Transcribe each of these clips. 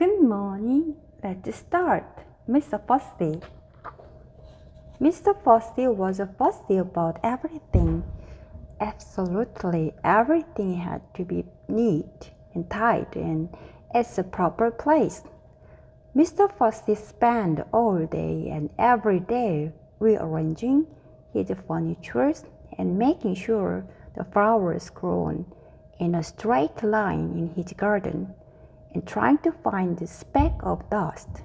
Good morning. Let's start. Mr. Fussy. Mr. Fussy was fussy about everything. Absolutely everything had to be neat and tight and at the proper place. Mr. Fussy spent all day and every day rearranging his furniture and making sure the flowers grew in a straight line in his garden, and trying to find the speck of dust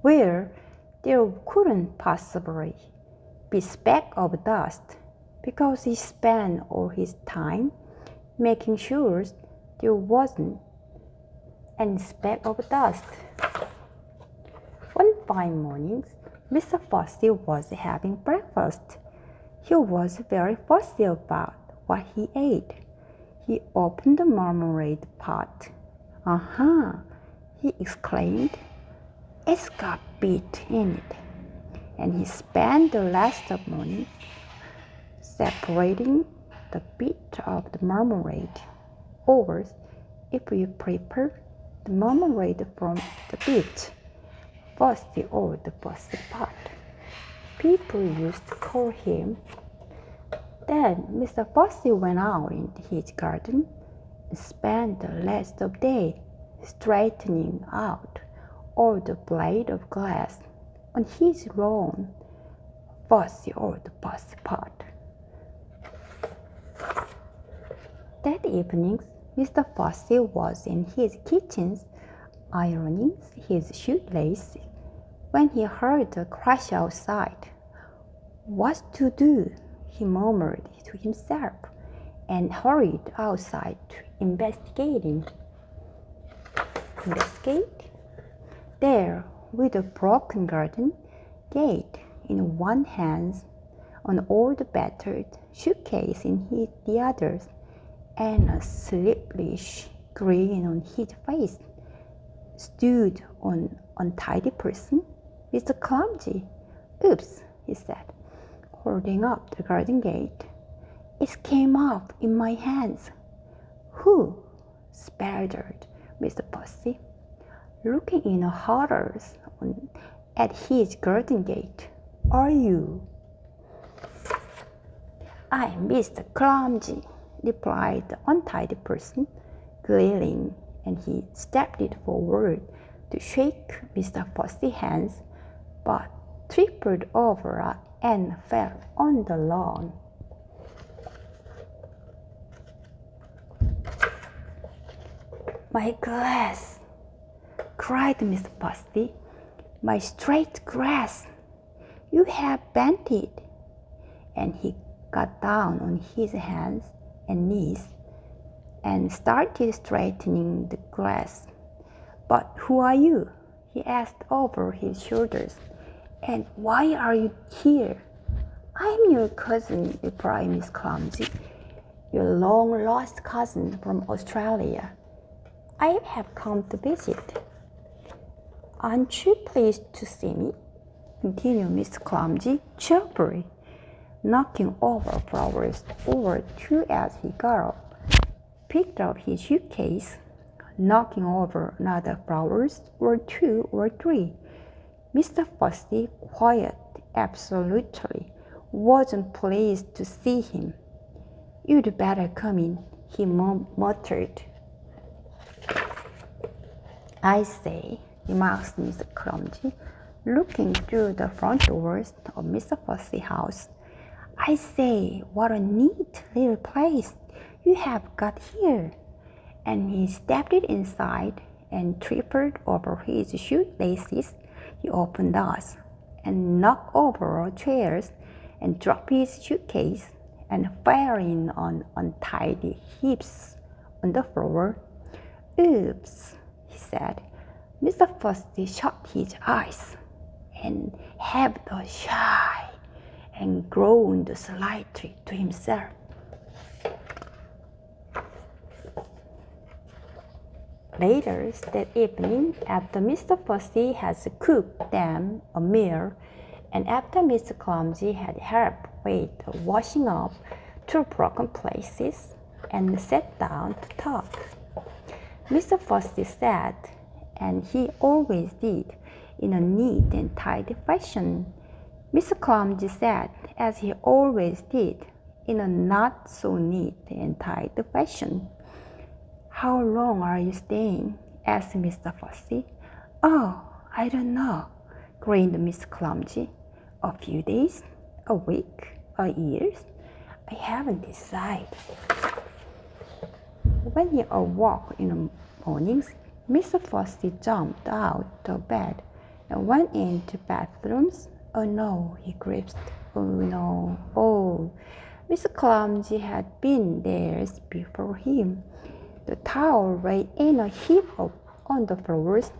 where there couldn't possibly be speck of dust, because he spent all his time making sure there wasn't any speck of dust. One fine morning, Mr. Fussy was having breakfast. He was very fussy about what he ate. He opened the marmalade pot. "Aha!" he exclaimed. "It's got bit in it." And he spent the rest of the morning separating the bit of the marmalade. Or, if you prefer, the marmalade from the bit. Fussy or the fussy pot, people used to call him. Then Mr. Fussy went out into his garden and spent the rest of the day straightening out all the blades of grass on his lawn. Fussy or the fussy pot. That evening, Mr. Fussy was in his kitchen ironing his shoelaces when he heard a crash outside. "What to do?" he murmured to himself, and hurried outside to investigate. There, with a broken garden gate in one hand, an old battered suitcase in the other, and a sleepless grin on his face, stood an untidy person, Mr. Clumsy. "Oops," he said, holding up the garden gate. "It came off in my hands." "Who?" sputtered Mr. Fussy, looking in horror at his garden gate. "Are you?" "I'm Mr. Clumsy," replied the untidy person, glaring, and he stepped forward to shake Mr. Fussy's hands, but tripped over and fell on the lawn. "My glass!" cried Mr. Fussy. "My straight glass! You have bent it!" And he got down on his hands and knees and started straightening the glass. "But who are you?" he asked over his shoulders. "And why are you here?" "I'm your cousin," replied Miss Clumsy. "Your long-lost cousin from Australia. I have come to visit." "Aren't you pleased to see me?" continued Miss Clumsy cheerfully, knocking over flowers or two as he got up, picked up his suitcase, knocking over another flowers or two or three. Mr. Fussy, quiet, absolutely, wasn't pleased to see him. "You'd better come in," he muttered. "I say," remarked Mr. Clumsy, looking through the front doors of Mr. Fussy's house. "I say, what a neat little place you have got here." And he stepped inside and tripped over his shoelaces. He opened doors and knocked over chairs and dropped his suitcase and fell in on untidy heaps on the floor. "Oops," he said. Mr. Fussy shut his eyes and heaved a sigh and groaned slightly to himself. Later that evening, after Mr. Fussy had cooked them a meal, and after Mr. Clumsy had helped with washing up two broken places and sat down to talk, Mr. Fussy said, and he always did, in a neat and tidy fashion. Mr. Clumsy sat, as he always did, in a not so neat and tidy fashion. "How long are you staying?" asked Mr. Fussy. "Oh, I don't know," grinned Mr. Clumsy. "A few days? A week? A year? I haven't decided." When he awoke in the mornings, Mr. Fussy jumped out of bed and went into bathrooms. "Oh no," he gasped. "Oh no, oh." Mr. Clumsy had been there before him. The towel lay in a heap on the floors.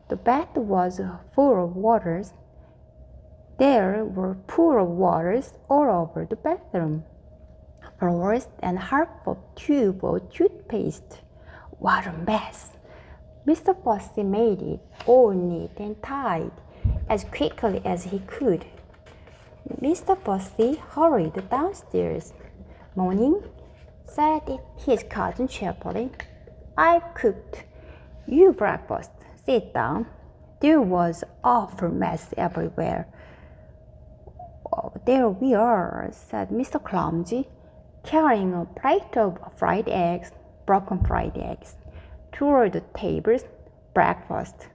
The bath was full of waters. There were pools of waters all over the bathroom, floors, and half a tube of toothpaste. What a mess! Mr. Fussy made it all neat and tidy as quickly as he could. Mr. Fussy hurried downstairs. "Morning," said his cousin cheerfully. "I've cooked you breakfast. Sit down." There was awful mess everywhere. "Oh, there we are," said Mr. Clumsy, carrying a plate of broken fried eggs, toward the table's breakfast.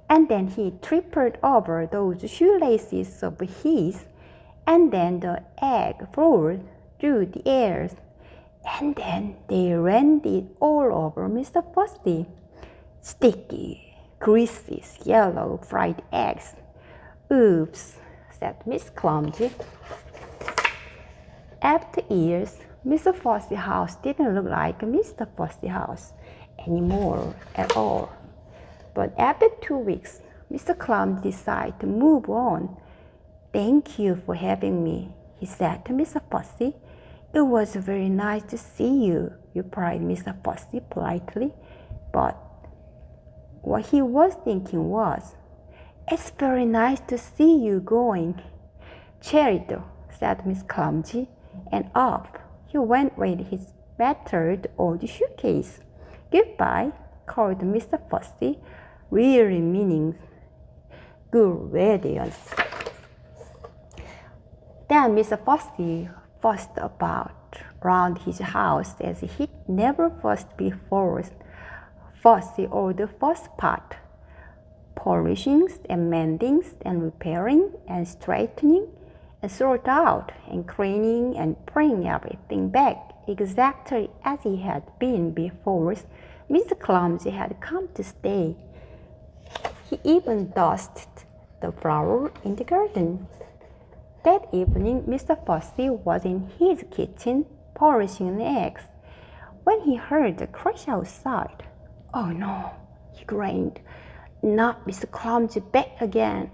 And then he tripped over those shoelaces of his, and then the egg flew through the air, and then they landed all over Mr. Fussy. "Sticky, greasy, yellow fried eggs. Oops," said Miss Clumsy. After years, Mr. Fussy's house didn't look like Mr. Fussy's house anymore at all. But after 2 weeks, Mr. Clumsy decided to move on. "Thank you for having me," he said to Mr. Fussy. "It was very nice to see you," replied Mr. Fussy politely. But what he was thinking was, "It's very nice to see you going." "Cerito," said Miss Clumsy, and off he went with his battered old suitcase. "Goodbye," called Mr. Fussy, really meaning good riddance. Then Mr. Fussy fussed about round his house as he'd never fussed before. Fussy all the fuss part, polishing and mending and repairing and straightening and sort out and cleaning and bring everything back exactly as it had been before Mr. Clumsy had come to stay. He even dusted the flower in the garden. That evening, Mr. Fussy was in his kitchen polishing eggs when he heard a crash outside. "Oh no," he groaned. "Not Mr. Clumsy back again.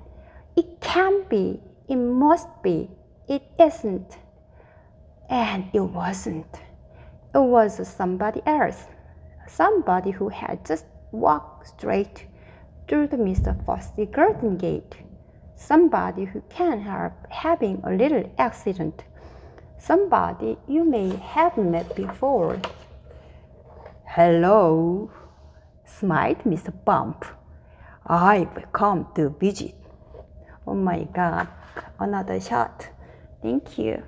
It can't be. It must be. It isn't." And it wasn't. It was somebody else. Somebody who had just walked straight through the Mr. Fussy garden gate. Somebody who can't help having a little accident. Somebody you may have met before. "Hello," smiled Mr. Bump. "I've come to visit." Oh my God, another shot. Thank you.